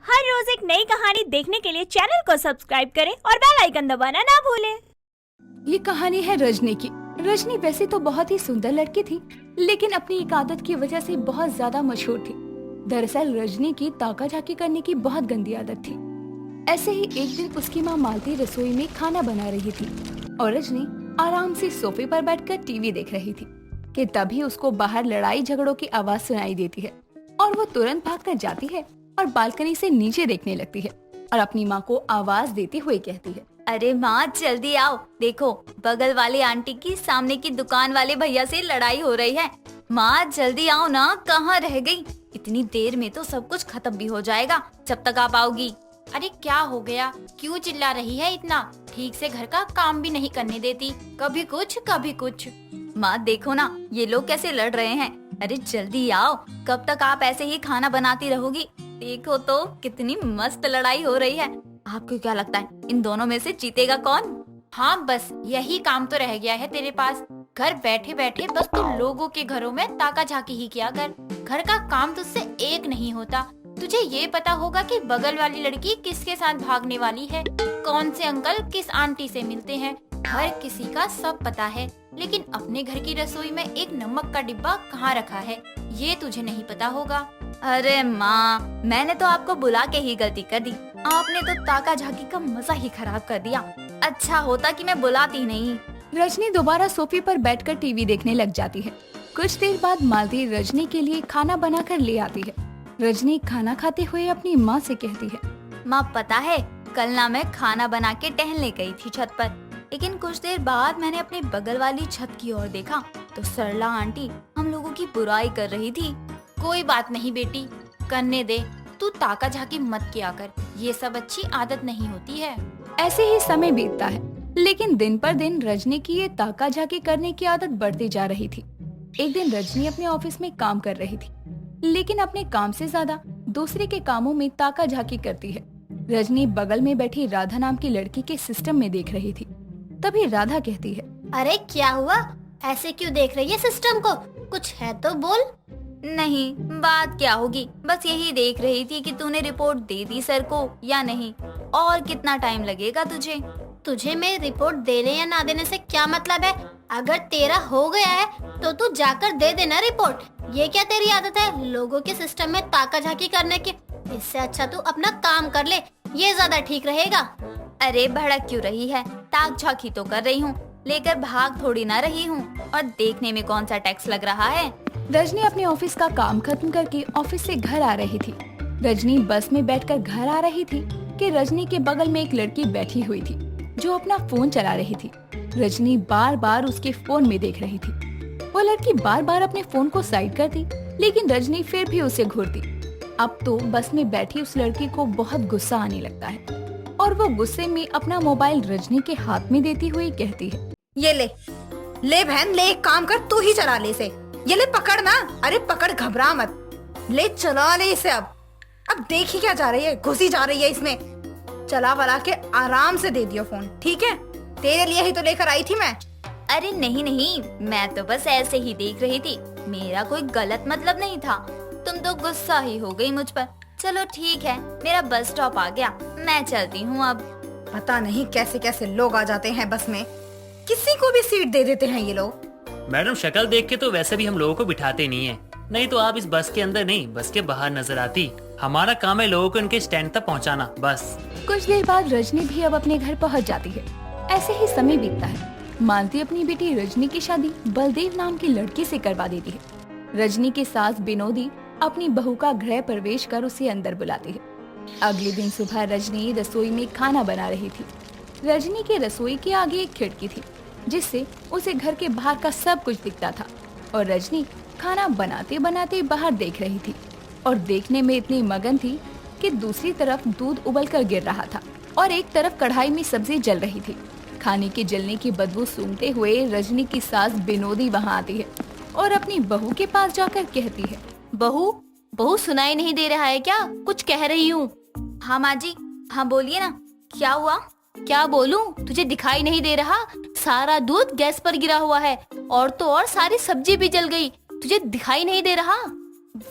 हर रोज एक नई कहानी देखने के लिए चैनल को सब्सक्राइब करें और बेल आइकन दबाना ना भूलें। ये कहानी है रजनी की। रजनी वैसे तो बहुत ही सुंदर लड़की थी, लेकिन अपनी एक आदत की वजह से बहुत ज्यादा मशहूर थी। दरअसल रजनी की ताका झाकी करने की बहुत गंदी आदत थी। ऐसे ही एक दिन उसकी माँ मालती रसोई में खाना बना रही थी और रजनी आराम से सोफे पर बैठकर टीवी देख रही थी कि तभी उसको बाहर लड़ाई झगड़ों की आवाज सुनाई देती है और वो तुरंत भागकर जाती है और बालकनी से नीचे देखने लगती है और अपनी माँ को आवाज देते हुए कहती है, अरे माँ जल्दी आओ, देखो बगल वाली आंटी की सामने की दुकान वाले भैया से लड़ाई हो रही है। माँ जल्दी आओ ना, कहाँ रह गई? इतनी देर में तो सब कुछ खत्म भी हो जाएगा जब तक आप आओगी। अरे क्या हो गया, क्यों चिल्ला रही है इतना? ठीक से घर का काम भी नहीं करने देती, कभी कुछ कभी कुछ। माँ देखो ना, ये लोग कैसे लड़ रहे हैं। अरे जल्दी आओ, कब तक आप ऐसे ही खाना बनाती रहोगी? देखो तो कितनी मस्त लड़ाई हो रही है। आपको क्या लगता है इन दोनों में से जीतेगा कौन? हाँ बस यही काम तो रह गया है तेरे पास। घर बैठे बैठे बस तू लोगों के घरों में ताका झाकी ही किया कर। घर का काम तुझसे एक नहीं होता। तुझे ये पता होगा कि बगल वाली लड़की किसके साथ भागने वाली है, कौन से अंकल किस आंटी से मिलते हैं, हर किसी का सब पता है। लेकिन अपने घर की रसोई में एक नमक का डिब्बा कहाँ रखा है, ये तुझे नहीं पता होगा। अरे माँ, मैंने तो आपको बुला के ही गलती कर दी। आपने तो ताका झाकी का मजा ही खराब कर दिया। अच्छा होता कि मैं बुलाती नहीं। रजनी दोबारा सोफे पर बैठकर टीवी देखने लग जाती है। कुछ देर बाद मालती रजनी के लिए खाना बनाकर ले आती है। रजनी खाना खाते हुए अपनी माँ से कहती है, माँ पता है कल ना मैं खाना बना के टहलने गई थी छत पर, लेकिन कुछ देर बाद मैंने अपने बगल वाली छत की ओर देखा तो सरला आंटी हम लोगों की बुराई कर रही थी। कोई बात नहीं बेटी, करने दे, तू ताका झाकी मत किया कर, ये सब अच्छी आदत नहीं होती है। ऐसे ही समय बीतता है, लेकिन दिन पर दिन रजनी की ये ताका झाकी करने की आदत बढ़ती जा रही थी। एक दिन रजनी अपने ऑफिस में काम कर रही थी, लेकिन अपने काम से ज्यादा दूसरे के कामों में ताका झाकी करती है। रजनी बगल में बैठी राधा नाम की लड़की के सिस्टम में देख रही थी। तभी राधा कहती है, अरे क्या हुआ, ऐसे क्यों देख रही है सिस्टम को? कुछ है तो बोल। नहीं, बात क्या होगी, बस यही देख रही थी कि तूने रिपोर्ट दे दी सर को या नहीं, और कितना टाइम लगेगा तुझे? तुझे मेरी रिपोर्ट देने या ना देने से क्या मतलब है? अगर तेरा हो गया है तो तू जाकर दे देना रिपोर्ट। ये क्या तेरी आदत है लोगों के सिस्टम में ताका झाकी करने की? इससे अच्छा तू अपना काम कर ले, ये ज्यादा ठीक रहेगा। अरे भड़क क्यों रही है? ताक झाकी तो कर रही हूँ, लेकर भाग थोड़ी ना रही हूँ। और देखने में कौन सा टैक्स लग रहा है? रजनी अपने ऑफिस का काम खत्म करके ऑफिस से घर आ रही थी। रजनी बस में बैठकर घर आ रही थी कि रजनी के बगल में एक लड़की बैठी हुई थी जो अपना फोन चला रही थी। रजनी बार बार उसके फोन में देख रही थी। वो लड़की बार बार अपने फोन को साइड करती, लेकिन रजनी फिर भी उसे घूरती। अब तो बस में बैठी उस लड़की को बहुत गुस्सा आने लगता है और वो गुस्से में अपना मोबाइल रजनी के हाथ में देती हुई कहती है, ये ले ले बहन, ले एक काम कर, तू ही चला ले इसे। ये ले पकड़ ना, अरे पकड़, घबरा मत, ले चला ले इसे। अब देखी क्या जा रही है, घुसी जा रही है इसमें। चला वला के आराम से दे दियो फोन, ठीक है? तेरे लिए ही तो लेकर आई थी मैं। अरे नहीं नहीं, मैं तो बस ऐसे ही देख रही थी, मेरा कोई गलत मतलब नहीं था। तुम तो गुस्सा ही हो गई मुझ पर। चलो ठीक है, मेरा बस स्टॉप आ गया, मैं चलती हूँ अब। पता नहीं कैसे कैसे लोग आ जाते हैं बस में, किसी को भी सीट दे देते हैं ये लोग। मैडम शक्ल देख के तो वैसे भी हम लोगों को बिठाते नहीं है, नहीं तो आप इस बस के अंदर नहीं बस के बाहर नजर आती। हमारा काम है लोगों को उनके स्टैंड तक पहुंचाना, बस। कुछ देर बाद रजनी भी अब अपने घर पहुंच जाती है। ऐसे ही समय बीतता है। मालती अपनी बेटी रजनी की शादी बलदेव नाम की लड़की से करवा देती है। रजनी के सास बिनोदी अपनी बहू का गृह प्रवेश कर उसे अंदर बुलाती है। अगले दिन सुबह रजनी रसोई में खाना बना रही थी। रजनी के रसोई के आगे एक खिड़की थी जिससे उसे घर के बाहर का सब कुछ दिखता था और रजनी खाना बनाते बनाते बाहर देख रही थी और देखने में इतनी मगन थी कि दूसरी तरफ दूध उबलकर गिर रहा था और एक तरफ कढ़ाई में सब्जी जल रही थी। खाने के जलने की बदबू सूंघते हुए रजनी की सास बिनोदी वहाँ आती है और अपनी बहू के पास जाकर कहती है, बहू बहू सुनाई नहीं दे रहा है क्या? कुछ कह रही हूँ। हाँ माँ जी, हाँ बोलिए ना, क्या हुआ? क्या बोलूं, तुझे दिखाई नहीं दे रहा? सारा दूध गैस पर गिरा हुआ है और तो और सारी सब्जी भी जल गई, तुझे दिखाई नहीं दे रहा?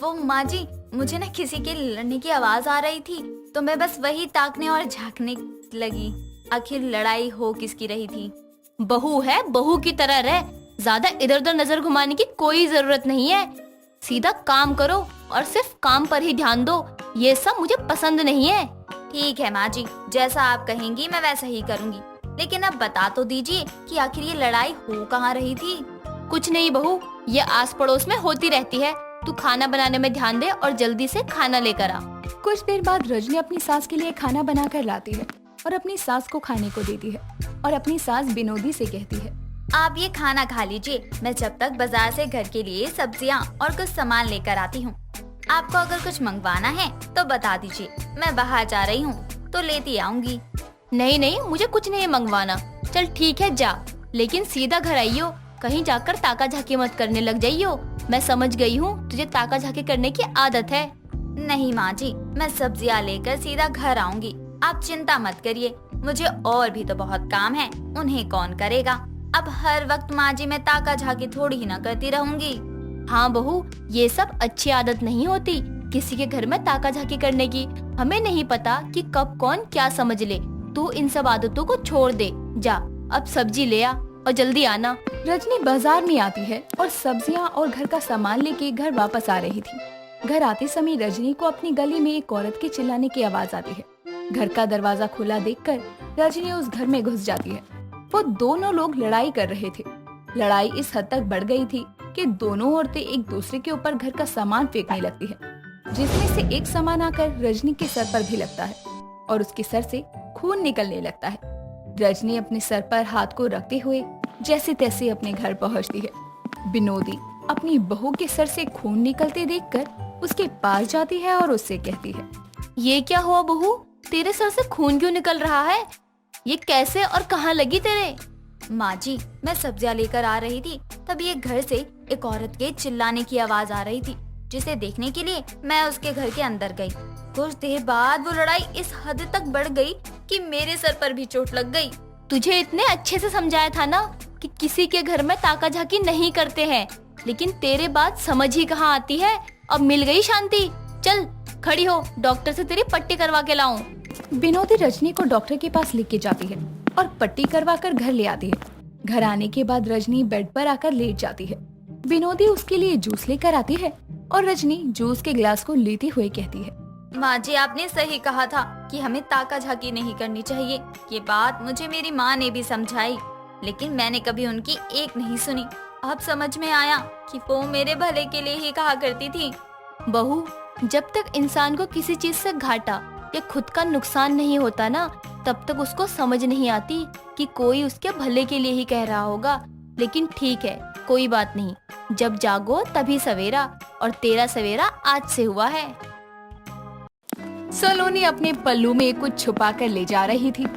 वो माँ जी, मुझे ना किसी के लड़ने की आवाज आ रही थी तो मैं बस वही ताकने और झांकने लगी। आखिर लड़ाई हो किसकी रही थी। बहू है, बहू की तरह रह, ज्यादा इधर उधर नजर घुमाने की कोई जरूरत नहीं है। सीधा काम करो और सिर्फ काम पर ही ध्यान दो, ये सब मुझे पसंद नहीं है। ठीक है माँ जी, जैसा आप कहेंगी मैं वैसा ही करूँगी। लेकिन अब बता तो दीजिए कि आखिर ये लड़ाई हो कहाँ रही थी। कुछ नहीं बहू, ये आस पड़ोस में होती रहती है। तू खाना बनाने में ध्यान दे और जल्दी से खाना लेकर आ। कुछ देर बाद रजनी अपनी सास के लिए खाना बनाकर लाती है और अपनी सास को खाने को देती है और अपनी सास बिनोदी से कहती है, आप ये खाना खा लीजिए, मैं जब तक बाजार से घर के लिए सब्जियाँ और कुछ सामान लेकर आती हूँ। आपको अगर कुछ मंगवाना है तो बता दीजिए, मैं बाहर जा रही हूँ तो लेती आऊंगी। नहीं नहीं, मुझे कुछ नहीं मंगवाना। चल ठीक है जा, लेकिन सीधा घर आइयो, कहीं जाकर ताका झाकी मत करने लग जाइयो। मैं समझ गई हूँ तुझे ताका झाकी करने की आदत है। नहीं माँ जी, मैं सब्जियाँ लेकर सीधा घर आऊंगी, आप चिंता मत करिए। मुझे और भी तो बहुत काम है, उन्हें कौन करेगा। अब हर वक्त माँ जी मैं ताका झाकी थोड़ी ही ना करती रहूंगी। हाँ बहू, ये सब अच्छी आदत नहीं होती किसी के घर में ताका झाकी करने की। हमें नहीं पता कि कब कौन क्या समझ ले। तू इन सब आदतों को छोड़ दे। जा अब सब्जी ले आ और जल्दी आना। रजनी बाजार में आती है और सब्जियां और घर का सामान लेके घर वापस आ रही थी। घर आते समय रजनी को अपनी गली में एक औरत के चिल्लाने की आवाज आती है। घर का दरवाजा खुला देखकर रजनी उस घर में घुस जाती है। वो दोनों लोग लड़ाई कर रहे थे। लड़ाई इस हद तक बढ़ गई थी कि दोनों औरतें एक दूसरे के ऊपर घर का सामान फेंकने लगती है, जिसमें से एक सामान आकर रजनी के सर पर भी लगता है और उसके सर से खून निकलने लगता है। रजनी अपने सर पर हाथ को रखते हुए जैसे तैसे अपने घर पहुंचती है। बिनोदी अपनी बहू के सर से खून निकलते देखकर उसके पास जाती है और उससे कहती है, ये क्या हुआ बहू, तेरे सर से खून क्यों निकल रहा है? ये कैसे और कहाँ लगी तेरे? माँ जी, मैं सब्जियाँ लेकर आ रही थी, तभी एक घर से एक औरत के चिल्लाने की आवाज आ रही थी, जिसे देखने के लिए मैं उसके घर के अंदर गई। कुछ देर बाद वो लड़ाई इस हद तक बढ़ गई कि मेरे सर पर भी चोट लग गई। तुझे इतने अच्छे से समझाया था ना कि किसी के घर में ताका झाकी नहीं करते हैं, लेकिन तेरे बात समझ ही कहाँ आती है। अब मिल गई शांति, चल खड़ी हो, डॉक्टर से तेरी पट्टी करवा के लाऊं। बिनोदी रजनी को डॉक्टर के पास लेके जाती है और पट्टी करवाकर घर ले आती है। घर आने के बाद रजनी बेड पर आकर लेट जाती है। बिनोदी उसके लिए जूस लेकर आती है और रजनी जूस के गिलास को लेती हुए कहती है, माँ जी, आपने सही कहा था कि हमें ताका झाकी नहीं करनी चाहिए। ये बात मुझे मेरी माँ ने भी समझाई, लेकिन मैंने कभी उनकी एक नहीं सुनी। अब समझ में आया कि वो मेरे भले के लिए ही कहा करती थी। बहू, जब तक इंसान को किसी चीज से घाटा या खुद का नुकसान नहीं होता ना, तब तक उसको समझ नहीं आती कि कोई उसके भले के लिए ही कह रहा होगा। लेकिन ठीक है, कोई बात नहीं, जब जागो तभी सवेरा, और तेरा सवेरा आज से हुआ है। सलोनी अपने पल्लू में कुछ छुपा कर ले जा रही थी।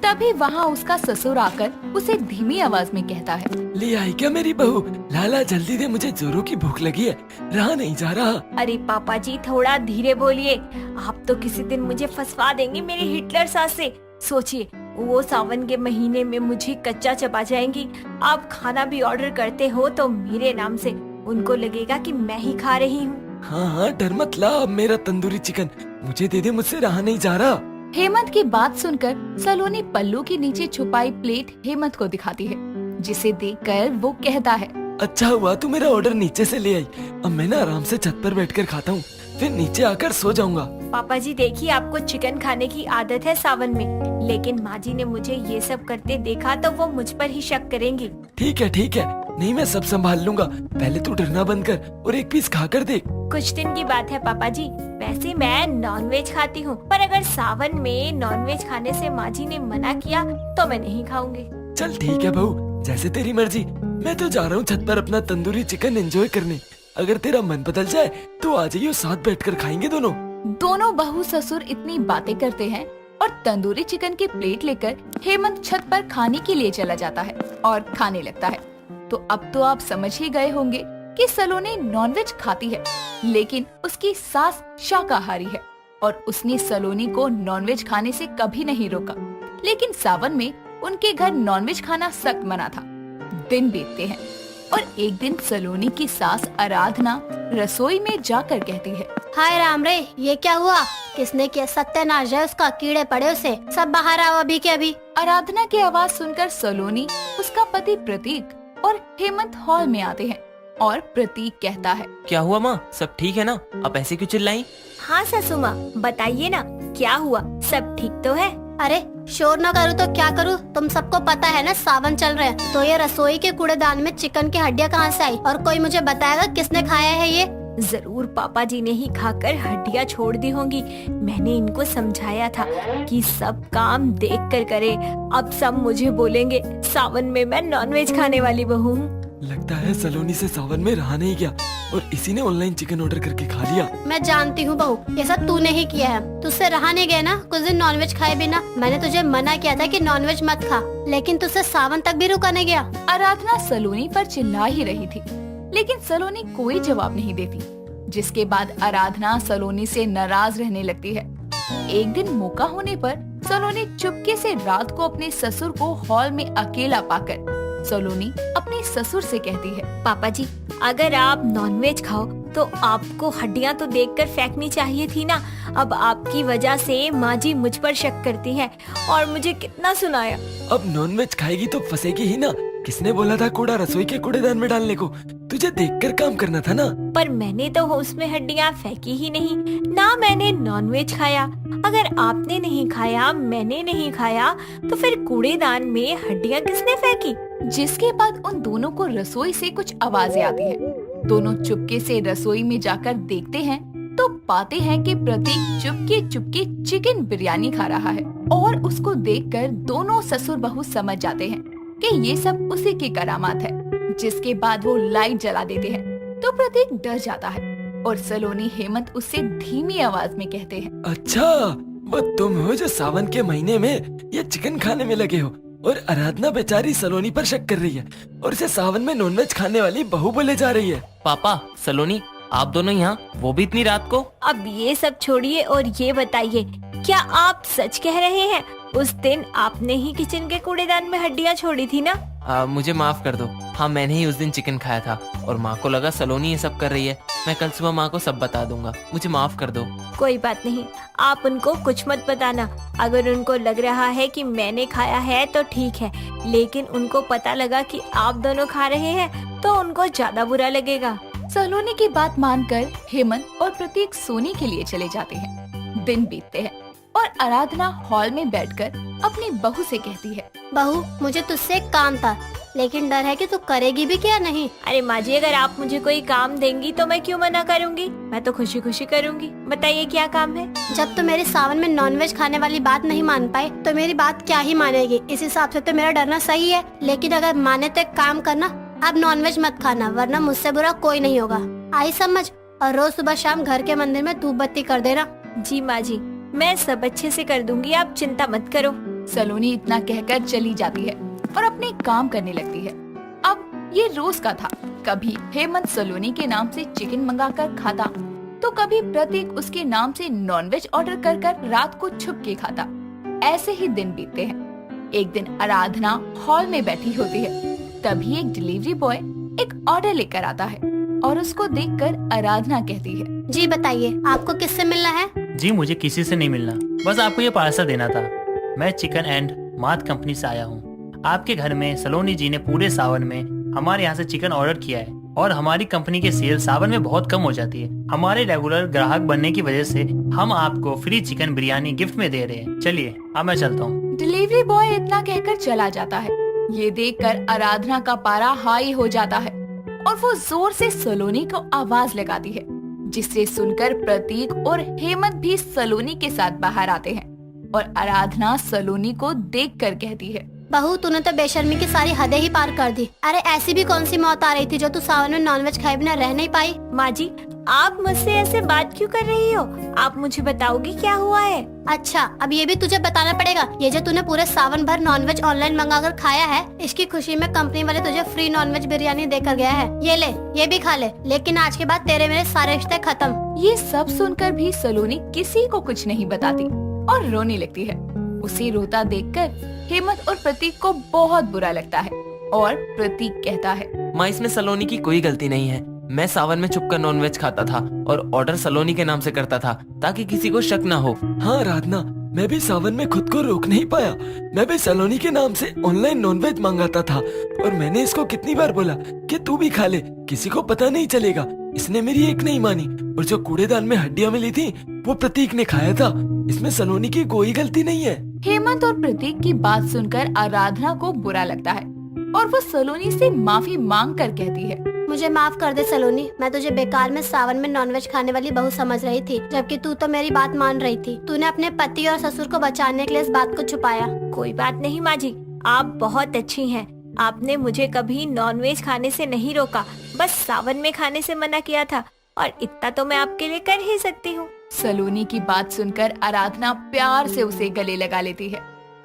तभी वहाँ उसका ससुर आकर उसे धीमी आवाज में कहता है, ले आई क्या मेरी बहू? लाला जल्दी दे, मुझे जोरों की भूख लगी है, रहा नहीं जा रहा। अरे पापा जी, थोड़ा धीरे बोलिए, आप तो किसी दिन मुझे फंसवा देंगे मेरी हिटलर सास से। सोचिए, वो सावन के महीने में मुझे कच्चा चबा जाएंगी। आप खाना भी ऑर्डर करते हो तो मेरे नाम से, उनको लगेगा कि मैं ही खा रही हूँ। हाँ हाँ, डर मत, ला अब मेरा तंदूरी चिकन मुझे दे दे, मुझसे रहा नहीं जा रहा। हेमंत की बात सुनकर सलोनी पल्लू के नीचे छुपाई प्लेट हेमंत को दिखाती है, जिसे देखकर वो कहता है, अच्छा हुआ तू मेरा ऑर्डर नीचे से ले आई। अब मैं ना आराम से छत पर बैठकर खाता हूँ, फिर नीचे आकर सो जाऊंगा। पापा जी देखिए, आपको चिकन खाने की आदत है सावन में, लेकिन माँ जी ने मुझे ये सब करते देखा तो वो मुझ पर ही शक करेंगी। ठीक है, नहीं मैं सब संभाल लूंगा। पहले तू डरना बंद कर और एक पीस खा कर देख। कुछ दिन की बात है पापा जी, वैसे मैं नॉनवेज खाती हूँ, पर अगर सावन में नॉनवेज खाने से माँ जी ने मना किया तो मैं नहीं खाऊंगी। चल ठीक है बहू, जैसे तेरी मर्जी। मैं तो जा रहा हूँ छत पर अपना तंदूरी चिकन एंजॉय करने। अगर तेरा मन बदल जाए तो आ जाइयो, साथ बैठकर खाएंगे दोनों। दोनों बहू ससुर इतनी बातें करते हैं और तंदूरी चिकन की प्लेट लेकर हेमंत छत पर खाने के लिए चला जाता है और खाने लगता है। तो अब तो आप समझ ही गए होंगे कि सलोनी नॉनवेज खाती है, लेकिन उसकी सास शाकाहारी है और उसने सलोनी को नॉनवेज खाने से कभी नहीं रोका। लेकिन सावन में उनके घर नॉनवेज खाना सख्त मना था। दिन बीतते हैं और एक दिन सलोनी की सास आराधना रसोई में जाकर कहती है, हाय राम रे, ये क्या हुआ? किसने किया सत्यानाश है उसका? कीड़े पड़े उसे। सब बाहर आओ अभी के अभी। आराधना की आवाज सुनकर सलोनी, उसका पति प्रतीक और हेमंत हॉल में आते हैं और प्रतीक कहता है, क्या हुआ माँ, सब ठीक है ना? आप ऐसे क्यों चिल्लाई? हाँ सासू माँ, बताइए ना क्या हुआ, सब ठीक तो है? अरे शोर न करूँ तो क्या करूँ? तुम सबको पता है ना सावन चल रहे हैं, तो ये रसोई के कूड़ेदान में चिकन की हड्डियाँ कहाँ से आई? और कोई मुझे बताएगा किसने खाया है ये? जरूर पापा जी ने ही खाकर हड्डियाँ छोड़ दी होंगी। मैंने इनको समझाया था कि सब काम देख कर करे। अब सब मुझे बोलेंगे सावन में मैं नॉनवेज खाने वाली बहू हूँ। लगता है सलोनी से सावन में रहा नहीं गया और इसी ने ऑनलाइन चिकन ऑर्डर करके खा लिया। मैं जानती हूँ बहू, ये सब तूने ही किया है। तुझसे रहा नहीं गया ना कुछ दिन नॉनवेज खाए बिना। मैंने तुझे मना किया था कि नॉनवेज मत खा, लेकिन तुझसे सावन तक भी रुका नहीं गया। आराधना सलोनी पर चिल्ला ही रही थी, लेकिन सलोनी कोई जवाब नहीं देती, जिसके बाद आराधना सलोनी से नाराज रहने लगती है। एक दिन मौका होने पर सलोनी चुपके से रात को अपने ससुर को हॉल में अकेला पाकर सलोनी अपने ससुर से कहती है, पापा जी, अगर आप नॉनवेज खाओ तो आपको हड्डियाँ तो देखकर फेंकनी चाहिए थी ना। अब आपकी वजह से माँ जी मुझ पर शक करती है और मुझे कितना सुनाया। अब नॉनवेज खाएगी तो फंसेगी ही ना। किसने बोला था कूड़ा रसोई के कूड़ेदान में डालने को? तुझे देखकर काम करना था ना। पर मैंने तो उसमें हड्डियाँ फेंकी ही नहीं ना, मैंने नॉनवेज खाया। अगर आपने नहीं खाया, मैंने नहीं खाया, तो फिर कूड़ेदान में हड्डियाँ किसने फेंकी? जिसके बाद उन दोनों को रसोई से कुछ आवाजें आती हैं। दोनों चुपके से रसोई में जाकर देखते हैं तो पाते हैं कि प्रतीक चुपके चुपके चिकन बिरयानी खा रहा है और उसको देखकर दोनों ससुर बहू समझ जाते हैं कि ये सब उसी की करामात है। जिसके बाद वो लाइट जला देते हैं तो प्रतीक डर जाता है और सलोनी हेमंत उससे धीमी आवाज में कहते हैं, अच्छा, वो तुम हो जो सावन के महीने में ये चिकन खाने में लगे हो और आराधना बेचारी सलोनी पर शक कर रही है और उसे सावन में नॉनवेज खाने वाली बहू बोले जा रही है। पापा, सलोनी, आप दोनों यहाँ, वो भी इतनी रात को? अब ये सब छोड़िए और ये बताइए, क्या आप सच कह रहे हैं? उस दिन आपने ही किचन के कूड़ेदान में हड्डियाँ छोड़ी थी ना? मुझे माफ कर दो। हाँ, मैंने ही उस दिन चिकन खाया था और माँ को लगा सलोनी ये सब कर रही है। मैं कल सुबह माँ को सब बता दूंगा, मुझे माफ कर दो। कोई बात नहीं, आप उनको कुछ मत बताना। अगर उनको लग रहा है कि मैंने खाया है तो ठीक है, लेकिन उनको पता लगा कि आप दोनों खा रहे हैं तो उनको ज्यादा बुरा लगेगा। सलोनी की बात मानकर हेमंत और प्रतीक सोने के लिए चले जाते हैं। दिन बीतते हैं और आराधना हॉल में बैठकर अपनी बहू से कहती है, बहू, मुझे तुझसे एक काम था, लेकिन डर है कि तू करेगी भी क्या नहीं। अरे माँ जी, अगर आप मुझे कोई काम देंगी तो मैं क्यों मना करूँगी? मैं तो खुशी खुशी करूँगी। बताइए क्या काम है? जब तू मेरे सावन में नॉनवेज खाने वाली बात नहीं मान पाए तो मेरी बात क्या ही मानेगी? इस हिसाब से तो मेरा डरना सही है, लेकिन अगर माने तो एक काम करना, अब नॉनवेज मत खाना, वरना मुझसे बुरा कोई नहीं होगा। आई समझ? और रोज सुबह शाम घर के मंदिर में धूप बत्ती कर देना। जी माँ जी, मैं सब अच्छे से कर दूंगी, आप चिंता मत करो। सलोनी इतना कहकर चली जाती है और अपने काम करने लगती है। अब ये रोज का था, कभी हेमंत सलोनी के नाम से चिकन मंगाकर खाता तो कभी प्रतीक उसके नाम से नॉनवेज ऑर्डर कर कर रात को छुप के खाता। ऐसे ही दिन बीतते हैं। एक दिन आराधना हॉल में बैठी होती है, तभी एक डिलीवरी बॉय एक ऑर्डर लेकर आता है और उसको देखकर आराधना कहती है, जी बताइए, आपको किससे मिलना है? जी, मुझे किसी से नहीं मिलना, बस आपको ये पार्सल देना था। मैं चिकन एंड मात कंपनी से आया हूँ। आपके घर में सलोनी जी ने पूरे सावन में हमारे यहाँ से चिकन ऑर्डर किया है और हमारी कंपनी के सेल सावन में बहुत कम हो जाती है। हमारे रेगुलर ग्राहक बनने की वजह से हम आपको फ्री चिकन बिरयानी गिफ्ट में दे रहे हैं। चलिए, अब मैं चलता हूँ। डिलीवरी बॉय इतना कहकर चला जाता है। ये देखकर आराधना का पारा हाई हो जाता है और वो जोर से सलोनी को आवाज लगाती है, जिससे सुनकर प्रतीक और हेमंत भी सलोनी के साथ बाहर आते हैं और आराधना सलोनी को देखकर कहती है, बहू, तूने तो बेशर्मी की सारी हदें ही पार कर दी। अरे ऐसी भी कौन सी मौत आ रही थी जो तू सावन में नॉनवेज खाए बिना रह नहीं पाई? माँ जी, आप मुझसे ऐसे बात क्यों कर रही हो? आप मुझे बताओगी क्या हुआ है? अच्छा, अब ये भी तुझे बताना पड़ेगा। ये जो तूने पूरे सावन भर नॉनवेज ऑनलाइन मंगाकर खाया है, इसकी खुशी में कंपनी वाले तुझे फ्री नॉनवेज बिरयानी देकर गया है। ये ले, ये भी खा ले, लेकिन आज के बाद तेरे मेरे सारे रिश्ते खत्म। ये सब सुनकर भी सलोनी किसी को कुछ नहीं बताती और रोने लगती है। उसे रोता देखकर हेमंत और प्रतीक को बहुत बुरा लगता है और प्रतीक कहता है, माँ, इसमें सलोनी की कोई गलती नहीं है। मैं सावन में छुपकर नॉनवेज खाता था और ऑर्डर सलोनी के नाम से करता था ताकि किसी को शक ना हो। हाँ आराधना, मैं भी सावन में खुद को रोक नहीं पाया। मैं भी सलोनी के नाम से ऑनलाइन नॉनवेज मंगाता था और मैंने इसको कितनी बार बोला कि तू भी खा ले, किसी को पता नहीं चलेगा। इसने मेरी एक नहीं मानी और जो कूड़ेदान में हड्डियां मिली थी वो प्रतीक ने खाया था। इसमें सलोनी की कोई गलती नहीं है। हेमंत और प्रतीक की बात सुनकर आराधना को बुरा लगता है और वो सलोनी से माफी मांग कर कहती है, मुझे माफ कर दे सलोनी, मैं तुझे बेकार में सावन में नॉनवेज खाने वाली बहू समझ रही थी, जबकि तू तो मेरी बात मान रही थी। तूने अपने पति और ससुर को बचाने के लिए इस बात को छुपाया। कोई बात नहीं माँ जी, आप बहुत अच्छी हैं। आपने मुझे कभी नॉनवेज खाने से नहीं रोका, बस सावन में खाने से मना किया था, और इतना तो मैं आपके लिए कर ही सकती हूँ। सलोनी की बात सुनकर आराधना प्यार से उसे गले लगा लेती है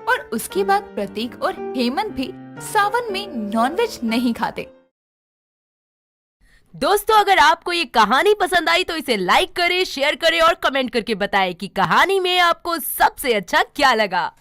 और उसके बाद प्रतीक और हेमंत भी सावन में नॉनवेज नहीं खाते। दोस्तों, अगर आपको ये कहानी पसंद आई तो इसे लाइक करें, शेयर करें और कमेंट करके बताएं कि कहानी में आपको सबसे अच्छा क्या लगा।